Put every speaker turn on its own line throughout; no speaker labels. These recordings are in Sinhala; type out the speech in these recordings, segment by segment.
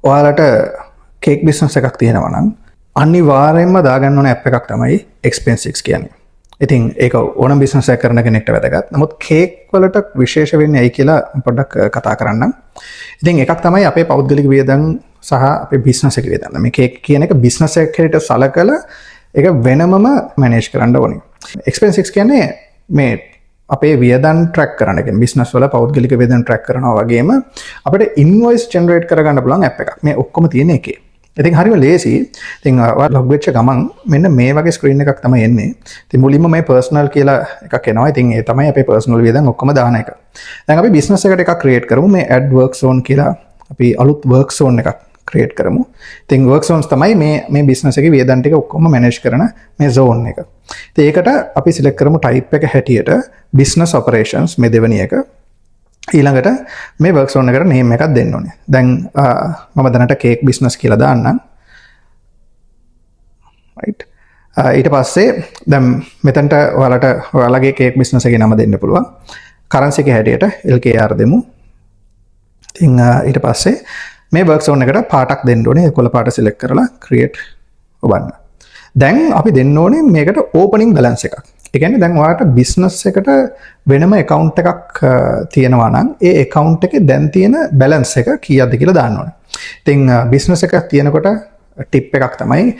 ඔයාලට කේක් බිස්නස් එකක් තියෙනවා නම් අනිවාර්යයෙන්ම දාගන්න ඕන ඇප් එකක් තමයි Expense6 කියන්නේ. ඉතින් ඒක ඕනම බිස්නස් එකක් කරන කෙනෙක්ට වැදගත්. නමුත් කේක් වලට විශේෂ වෙන්නේ ඇයි කියලා පොඩ්ඩක් කතා කරන්නම්. ඉතින් එකක් තමයි අපේ පෞද්ගලික වියදම් සහ අපේ බිස්නස් එකේ වියදම්. මේ කේක් කියන එක බිස්නස් එකකට සලකලා ඒක වෙනමම මැනේජ් කරන්න ඕනේ. Expense6 කියන්නේ මේ අපේ වියදම් ට්‍රැක් කරන එක. බිස්නස් වල පෞද්ගලික වියදම් ට්‍රැක් කරනවා වගේම අපිට ඉන්වොයිස් ජෙනරේට් කරගන්න පුළුවන් ඇප් එකක්. මේ ඔක්කොම තියෙන එකේ. ඉතින් හරිම ලේසි. ඉතින් ලොග් වෙච්ච ගමන් මෙන්න මේ වගේ ස්ක්‍රීන් එකක් තමයි එන්නේ. ඉතින් මුලින්ම මේ පර්සනල් කියලා එකක් එනවා. ඉතින් ඒ තමයි අපේ පර්සනල් වියදම් ඔක්කොම දාන එක. දැන් අපි බිස්නස් එකට එකක් ක්‍රියේට් කරමු. මේ ඇඩ් වර්ක් zone කියලා අපි අලුත් වර්ක් zone එකක් ක්‍රියේට් කරමු. ඉතින් වර්ක් zones තමයි මේ බිස්නස් එකේ වියදම් ටික ඔක්කොම මැනේජ් කරන මේ zone එක. ඉතින් ඒකට අපි සිලෙක්ට් කරමු type එක හැටියට business operations මේ දෙවෙනි එක. ඊළඟට මේ වර්ක් zone එකට name එකක් දෙන්න ඕනේ. දැන් මම දැනට cake business කියලා දාන්නම්. right. ඊට පස්සේ දැන් මෙතනට ඔයාලගේ cake business එකේ නම දෙන්න පුළුවන්. currency එකේ හැටියට LKR දෙමු. ඉතින් ඊට පස්සේ මේ වර්ක් zone එකට පාටක් දෙන්න ඕනේ. කොළ පාට select කරලා create ඔබන්න. දැන් අපි දෙන්න ඕනේ මේකට opening balance එකක්. ඒ කියන්නේ දැන් ඔයාලට බිස්නස් එකට වෙනම account එකක් තියෙනවා නම් ඒ account එකේ දැන් තියෙන balance එක කීයක්ද කියලා දාන්න ඕනේ. ඉතින් බිස්නස් එකක් තියෙනකොට tip එකක් තමයි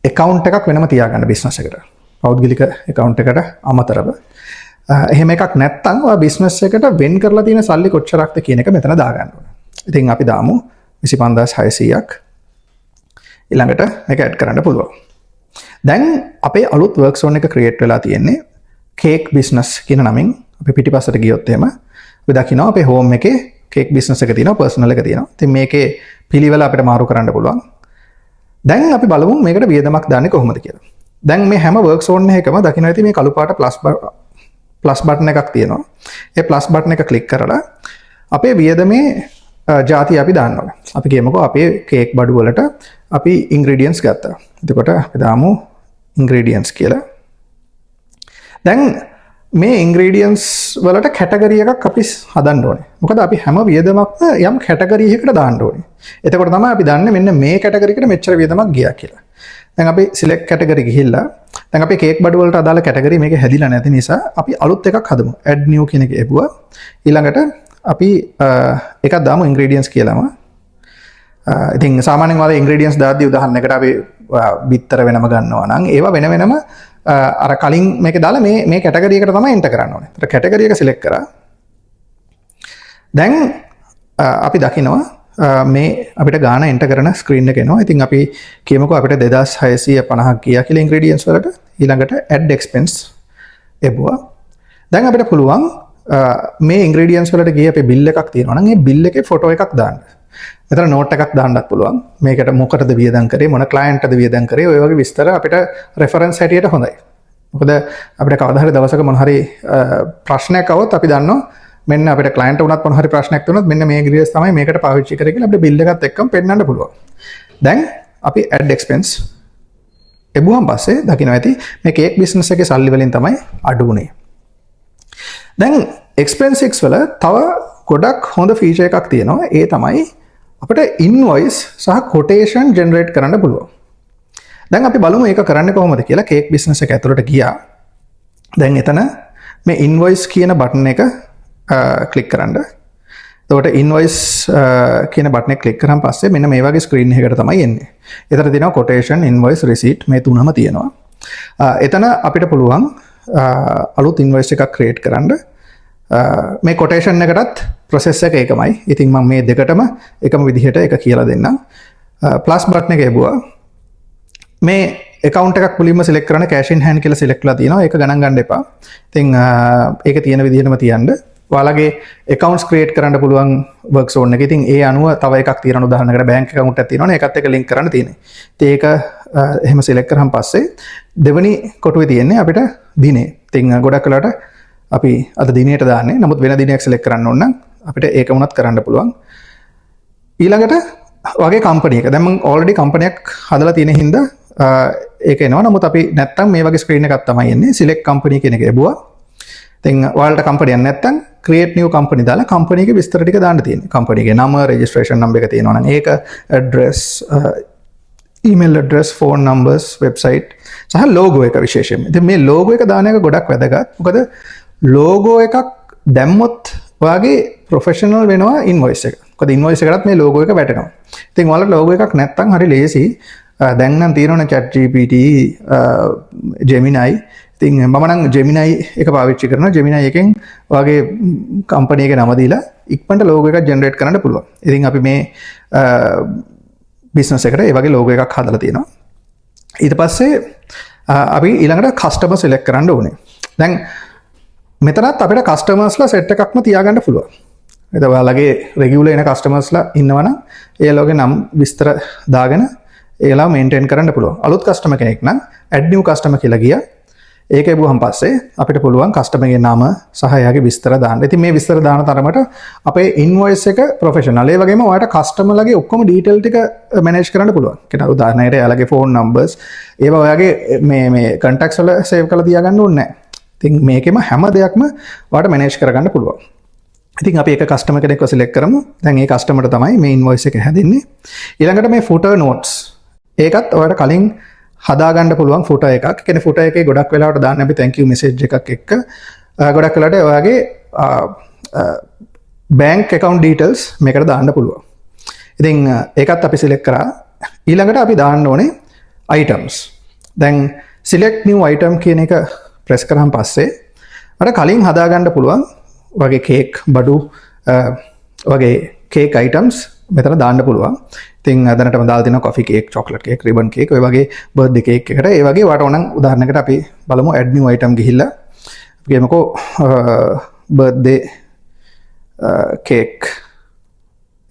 account එකක් වෙනම තියාගන්න බිස්නස් එකට. පෞද්ගලික account එකට අමතරව. එහෙම එකක් නැත්නම් ඔයා බිස්නස් එකට වෙන් කරලා තියෙන සල්ලි කොච්චරක්ද කියන එක මෙතන දාගන්න ඕනේ. ඉතින් අපි දාමු 25600ක්. ඊළඟට මේක ඇඩ් කරන්න පුළුවන්. දැන් අපේ අලුත් වර්ක් zone එක ක්‍රියේට් වෙලා තියෙන්නේ cake business කියන නමින්. අපි පිටිපස්සට ගියොත් එහෙම අපි දකිනවා අපේ home එකේ cake business එක තියෙනවා, personal එක තියෙනවා. ඉතින් මේකේ පිළිවෙල අපිට මාරු කරන්න පුළුවන්. දැන් අපි බලමු මේකට වියදමක් දාන්නේ කොහොමද කියලා. දැන් මේ හැම වර්ක් zone එකකම දකින්න ඇති මේ කළු පාට ප්ලස් බටන් එකක් තියෙනවා. ඒ ප්ලස් බටන් එක ක්ලික් කරලා අපේ වියදමේ ජාති අපි දාන්න ඕනේ. අපි කියමුකෝ අපේ කේක් බඩු වලට අපි ingredients ගත්තා. එතකොට අපි දාමු ingredients කියලා. දැන් මේ ingredients වලට category එකක් අපි හදන්න ඕනේ. මොකද අපි හැම වියදමක්ම යම් category එකකට දාන්න ඕනේ. එතකොට තමයි අපි දන්නේ මෙන්න මේ category එකට මෙච්චර වියදමක් ගියා කියලා. දැන් අපි select category ගිහිල්ලා දැන් අපේ කේක් බඩු වලට අදාළ category මේකේ හැදිලා නැති නිසා අපි අලුත් එකක් හදමු. add new කියන එක එපුවා. ඊළඟට අපි එකක් දාමු ingredients කියලාම. ඉතින් සාමාන්‍යයෙන් වල ingredients දාද්දී උදාහරණයකට අපි බිත්තර වෙනම ගන්නවා නම් ඒවා වෙන වෙනම අර කලින් මේක දාලා මේ කැටගරි එකට තමයි එන්ටර් කරන්න ඕනේ. ඒතර කැටගරි එක සිලෙක්ට් කරා. දැන් අපි දකිනවා මේ අපිට ගාන එන්ටර් කරන ස්ක්‍රීන් එක එනවා. ඉතින් අපි කියමුකෝ අපිට 2650ක් ගියා කියලා ingredients වලට. ඊළඟට add expense එපුවා. දැන් අපිට පුළුවන් මේ ingredients වලට ගියේ අපේ bill එකක් තියෙනවා නම් ඒ bill එකේ ෆොටෝ එකක් දාන්න. මෙතන note එකක් දාන්නත් පුළුවන්. මේකට මොකටද වියදම් කරේ, මොන clientටද වියදම් කරේ, ඔය වගේ විස්තර අපිට reference හැටියට හොඳයි. මොකද අපිට කවදා හරි දවසක මොන හරි ප්‍රශ්නයක් આવොත් අපි දන්නවා මෙන්න අපිට client උනත් මොන හරි ප්‍රශ්නයක් තුනොත් මෙන්න මේ ingredients තමයි මේකට පාවිච්චි කරේ කියලා අපිට bill එකත් එක්කම පෙන්නන්න පුළුවන්. දැන් අපි add expense එබුවම පස්සේ දකින්න ඇති මේ cake business එකේ සල්ලි වලින් තමයි අඩු වුනේ. දැන් Expense6 වල තව ගොඩක් හොඳ ෆීචර් එකක් තියෙනවා. ඒ තමයි අපිට invoice සහ quotation generate කරන්න පුළුවන්. දැන් අපි බලමු ඒක කරන්නේ කොහොමද කියලා. cake business එක ඇතුළට ගියා. දැන් එතන මේ invoice කියන බටන් එක ක්ලික් කරන්න. එතකොට invoice කියන බටන් එක ක්ලික් කරාන් පස්සේ මෙන්න මේ වගේ ස්ක්‍රීන් එකකට තමයි එන්නේ. එතන තියෙනවා quotation, invoice, receipt මේ තුනම තියෙනවා. එතන අපිට පුළුවන් අලුත් invoice එකක් create කරන්න. මේ quotation එකටත් process එක එකමයි. ඉතින් මම මේ දෙකටම එකම විදිහට එක කියලා දෙන්නම්. plus button එක එබුවා. මේ account එකක් මුලින්ම select කරන්න cash in hand කියලා select කරලා තියෙනවා. ඒක ගණන් ගන්න එපා. ඉතින් ඒක තියෙන විදිහටම තියන්න. ඔයාලගේ accounts create කරන්න පුළුවන් work zone එක. ඉතින් ඒ අනුව තව එකක් තියෙනවා. උදාහරණයකට bank account එකක් තියෙනවනේ. ඒකත් එක්ක link කරන්න තියෙන්නේ. ඉතින් ඒක එහෙම select කරාන් පස්සේ දෙවෙනි කොටුවේ තියෙන්නේ අපිට දිනේ. ඉතින් ගොඩක් වෙලාවට අපි අද දිනේට දාන්නේ. නමුත් වෙන දිනයක් select කරන්න ඕන නම් අපිට ඒක වුණත් කරන්න පුළුවන්. ඊළඟට වගේ company එක. දැන් මම already company එකක් හදලා තියෙන හින්දා ඒක එනවා. නමුත් අපි නැත්තම් මේ වගේ screen එකක් තමයි එන්නේ. select company කියන එක ලැබුවා. ඉතින් ඔයාලට කම්පැනි එකක් නැත්නම් create new company දාලා කම්පැනි එකේ විස්තර ටික දාන්න තියෙනවා. කම්පැනි එකේ නම, registration number එක තියෙනවා නම් ඒක, address, email address, phone numbers, website සහ logo එක විශේෂයෙන්ම. ඉතින් මේ logo එක දාන එක ගොඩක් වැදගත්. මොකද logo එකක් දැම්මොත් ඔයාගේ professional වෙනවා invoice එක. මොකද invoice එකටත් මේ logo එක වැටෙනවා. ඉතින් ඔයාලට logo එකක් නැත්නම් හරි ලේසි. දැන් නම් තියෙනවනේ ChatGPT, Gemini. ඉතින් මම නම් Gemini එක පාවිච්චි කරනවා. Gemini එකෙන් ඔයාගේ කම්පැනි එකේ නම දීලා ඉක්මනට logo එකක් generate කරන්න පුළුවන්. ඉතින් අපි මේ business එකට ඒ වගේ logo එකක් හදලා තියෙනවා. ඊට පස්සේ අපි ඊළඟට customer select කරන්න ඕනේ. දැන් මෙතනත් අපිට customers ලා set එකක්ම තියාගන්න පුළුවන්. එතකොට ඔයාලගේ regular එන customers ලා ඉන්නවනම් ඒලෝගේ නම් විස්තර දාගෙන ඒලා maintain කරන්න පුළුවන්. අලුත් customer කෙනෙක් නම් add new customer කියලා ගියා. ඒක එබුවහන් පස්සේ අපිට පුළුවන් customer ගේ නම සහ එයාගේ විස්තර දාන්න. ඉතින් මේ විස්තර දාන තරමට අපේ invoice එක professional. ඒ වගේම ඔයාලට customer ලගේ ඔක්කොම detail ටික manage කරන්න පුළුවන්. කියන උදාහරණයකට එයාලගේ phone numbers ඒවා ඔයාගේ මේ contacts වල save කරලා තියාගන්න ඕනේ නැහැ. ඉතින් මේකෙම හැම දෙයක්ම ඔයාලට manage කරගන්න පුළුවන්. ඉතින් අපි එක customer කෙනෙක්ව select කරමු. දැන් ඒ customer ට තමයි මේ invoice එක හැදෙන්නේ. ඊළඟට මේ footer notes ඒකත් ඔයාලට කලින් හදාගන්න පුළුවන් footer එකක්. ඒ කියන්නේ footer එකේ ගොඩක් වෙලාවට දාන්න අපි thank you message එකක් එක්ක ගොඩක් වෙලාවට ඔයාගේ bank account details මේකට දාන්න පුළුවන්. ඉතින් ඒකත් අපි select කරා. ඊළඟට අපි දාන්න ඕනේ items. දැන් select new item කියන එක press කරාන් පස්සේ අර කලින් හදාගන්න පුළුවන් වගේ cake බඩු වගේ cake items මෙතන දාන්න පුළුවන්. ඉතින් දැනටම දාලා තියෙනවා coffee cake, chocolate cake, ribbon cake ඔය වගේ birthday cake එකට. ඒ වගේ වට ඕනම් උදාහරණයකට අපි බලමු add new item ගිහිල්ලා අපි කියමුකෝ birthday cake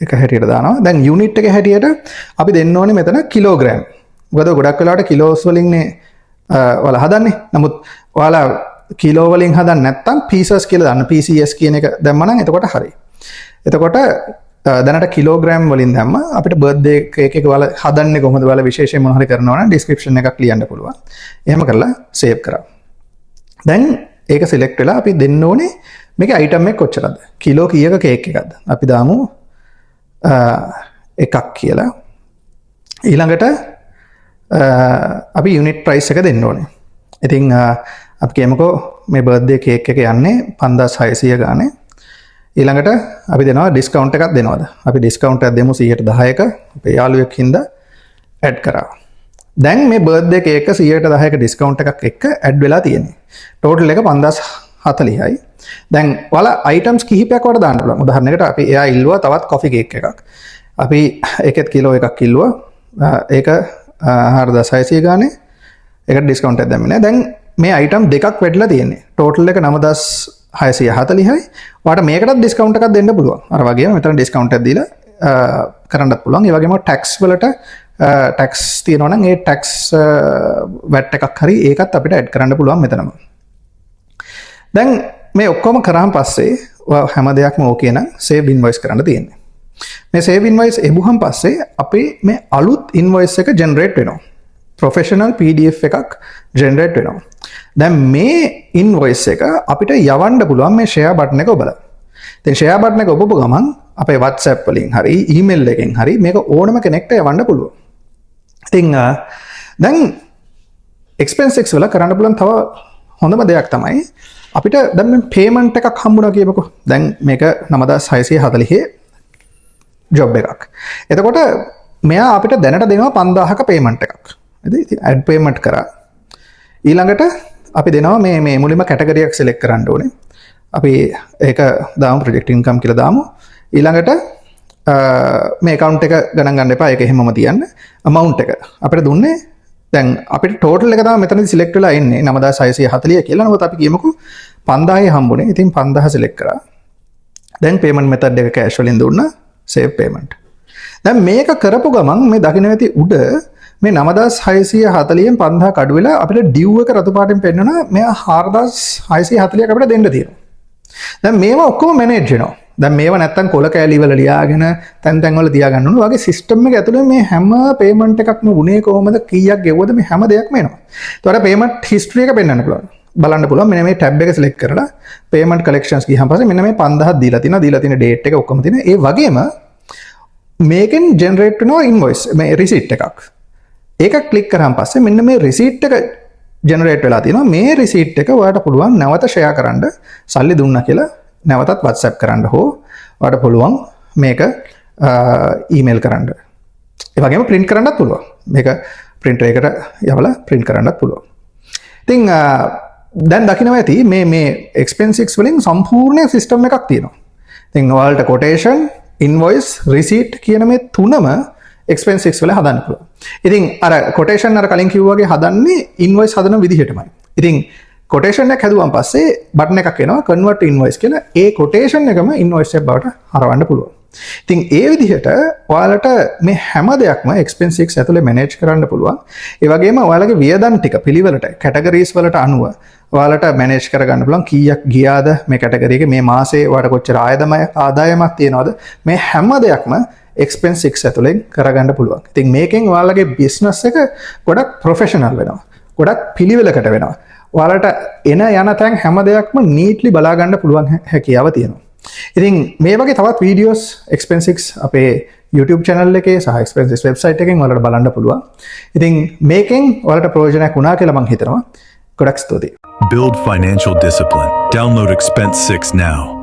එක හැටියට දානවා. දැන් unit එක හැටියට අපි දෙන්න ඕනේ මෙතන kilogram. මොකද ගොඩක් වෙලාවට kilos වලින්නේ ඔයාලා හදන්නේ. නමුත් ඔයාලා කිලෝ වලින් හදන්න නැත්නම් pieces කියලා දාන්න. PCS කියන එක දැම්මම නම් එතකොට හරි. එතකොට දැනට කිලෝග්‍රෑම් වලින් දැම්ම අපිට බර්ත්ඩේ කේක් එක ඔයාලා හදන්නේ කොහොමද ඔයාලා විශේෂයෙන් මොන හරි කරනවා නම් description එකක් ලියන්න පුළුවන්. එහෙම කරලා save කරා. දැන් ඒක select වෙලා අපි දෙන්න ඕනේ මේකේ item එක කොච්චරද? කිලෝ කීයක කේක් එකක්ද? අපි දාමු එකක් කියලා. ඊළඟට අපි unit price එක දෙන්න ඕනේ. ඉතින් අපි කියමුකෝ මේ බර්ත්ඩේ කේක් එක යන්නේ 5600 ගානේ. ඊළඟට අපි දෙනවා ඩිස්කවුන්ට් එකක් දෙනවද? අපි ඩිස්කවුන්ට් එකක් දෙමු 10%ක. අපේ යාළුවෙක් හින්දා ඇඩ් කරා. දැන් මේ බර්ත්ඩේ කේක් එක 10%ක ඩිස්කවුන්ට් එකක් එක්ක ඇඩ් වෙලා තියෙන්නේ. ටෝටල් එක 5040යි. දැන් ඔයාලා අයිටම්ස් කිහිපයක් වඩ දාන්න පුළුවන්. උදාහරණයකට අපි එයා ඉල්ලුවා තවත් කොෆි කේක් එකක්. අපි ඒකෙත් කිලෝ එකක් ඉල්ලුවා. ඒක 4600 ගානේ. ඒකට ඩිස්කවුන්ට් එකක් දැම්මේ නෑ. දැන් මේ අයිටම් දෙකක් වැඩිලා තියෙන්නේ. ටෝටල් එක 9640යි. ඔයාලට මේකටත් ඩිස්කවුන්ට් එකක් දෙන්න පුළුවන්. අර වගේම මෙතන ඩිස්කවුන්ට් එකක් දීලා කරන්නත් පුළුවන්. ඒ වගේම ටැක්ස් වලට ටැක්ස් තියෙනවා නම් ඒ ටැක්ස් VAT එකක් හරි ඒකත් අපිට ඇඩ් කරන්න පුළුවන් මෙතනම. දැන් මේ ඔක්කොම කරාන් පස්සේ හැම දෙයක්ම ඕකේ නම් save invoice කරන්න තියෙන්නේ. මේ save invoice එබුවහන් පස්සේ අපේ මේ අලුත් invoice එක generate වෙනවා. professional PDF එකක් generate වෙනවා. දැන් මේ invoice එක අපිට යවන්න පුළුවන් මේ share button එක ඔබලා. දැන් share button එක ඔබපු ගමන් අපේ WhatsApp වලින් හරි email එකෙන් හරි මේක ඕනම කෙනෙක්ට යවන්න පුළුවන්. ඉතින් දැන් expenses වල කරන්න පුළුවන් තව හොඳම දෙයක් තමයි අපිට දැන් මේ payment එකක් හම්බුණා කියමුකෝ. දැන් මේක 9640 job එකක්. එතකොට මෙයා අපිට දැනට දෙනවා 5000ක payment එකක්. ඉතින් add payment කරා. ඊළඟට අපි දෙනවා මේ මුලින්ම category එකක් select කරන්න ඕනේ. අපි ඒක දාමු project income කියලා දාමු. ඊළඟට මේ account එක ගණන් ගන්න එපා. ඒක එහෙමම තියන්න. amount එක අපිට දුන්නේ දැන් අපිට total එක තමයි මෙතනදී select වෙලා එන්නේ 9640 කියලා. නමුත් අපි කියමුකෝ 5000 හම්බුනේ. ඉතින් 5000 select කරා. දැන් payment method එක cash වලින් දුන්නා. save payment. දැන් මේක කරපු ගමන් මේ දකින්න ඇති උඩ මේ 9640න් 5000 කඩු වෙලා අපිට due එක රතු පාටින් පෙන්නනවා. මෙයා 4640ක් අපිට දෙන්න තියෙනවා. දැන් මේවා ඔක්කොම manage වෙනවා. දැන් මේවා නැත්තම් කොල කෑලි වල ලියාගෙන තැන් වල තියාගන්න ඕන. වගේ system එක ඇතුලේ මේ හැම payment එකක්ම වුණේ කොහොමද කීයක් ගෙවුවද මේ හැම දෙයක්ම එනවා. ඒතකොට payment history එක පෙන්වන්න පුළුවන්. බලන්න පුළුවන් මෙන්න මේ ටැබ් එක සිලෙක්ට් කරලා payment collections ගියහම පස්සේ මෙන්න මේ 5000ක් දීලා තියෙන date එක ඔක්කොම තියෙන. ඒ වගේම මේකෙන් generate වෙනවා invoice මේ receipt එකක්. ඒක ක්ලික් කරාන් පස්සේ මෙන්න මේ receipt එක generate වෙලා තියෙනවා. මේ receipt එක ඔයාලට පුළුවන් නැවත share කරන්න සල්ලි දුන්නා කියලා නැවතත් WhatsApp කරන්න හෝ ඔයාලට පුළුවන් මේක email කරන්න. ඒ වගේම print කරන්නත් පුළුවන්. මේක printer එකට යවලා print කරන්නත් පුළුවන්. ඉතින් දැන් දකිනවා ඇති මේ expenses වලින් සම්පූර්ණ system එකක් තියෙනවා. ඉතින් ඔයාලට quotation, invoice, receipt කියන මේ තුනම expenses වල හදන්න පුළුවන්. ඉතින් අර quotation අර කලින් කිව්වා වගේ හදන්නේ invoice හදන විදිහටමයි. ඉතින් quotation එක හැදුවන් පස්සේ බටන් එකක් එනවා convert to invoice කියලා. ඒ quotation එකම invoice එක බවට හරවන්න පුළුවන්. ඉතින් ඒ විදිහට ඔයාලට මේ හැම දෙයක්ම expenses ඇතුලේ manage කරන්න පුළුවන්. ඒ වගේම ඔයාලගේ වියදම් ටික පිළිවෙලට categories වලට අනුව ඔයාලට manage කරගන්න පුළුවන්. කීයක් ගියාද මේ category එකේ මේ මාසේ ඔයාලට කොච්චර ආදායමක් තියෙනවද මේ හැම දෙයක්ම expenses ඇතුලෙන් කරගන්න පුළුවන්. ඉතින් මේකෙන් ඔයාලගේ business එක ගොඩක් professional වෙනවා. ගොඩක් පිළිවෙලකට වෙනවා. ඔයාලට එන යන තැන් හැම දෙයක්ම neatly බලා ගන්න පුළුවන් හැකියාව තියෙනවා. ඉතින් මේ වගේ තවත් වීඩියෝස් expenses අපේ YouTube channel එකේ සහ expenses website එකෙන් ඔයාලට බලන්න පුළුවන්. ඉතින් මේකෙන් ඔයාලට ප්‍රයෝජනයක් වුණා කියලා මම හිතනවා. ගොඩක් ස්තුතියි.
Build financial discipline. Download Expense 6 now.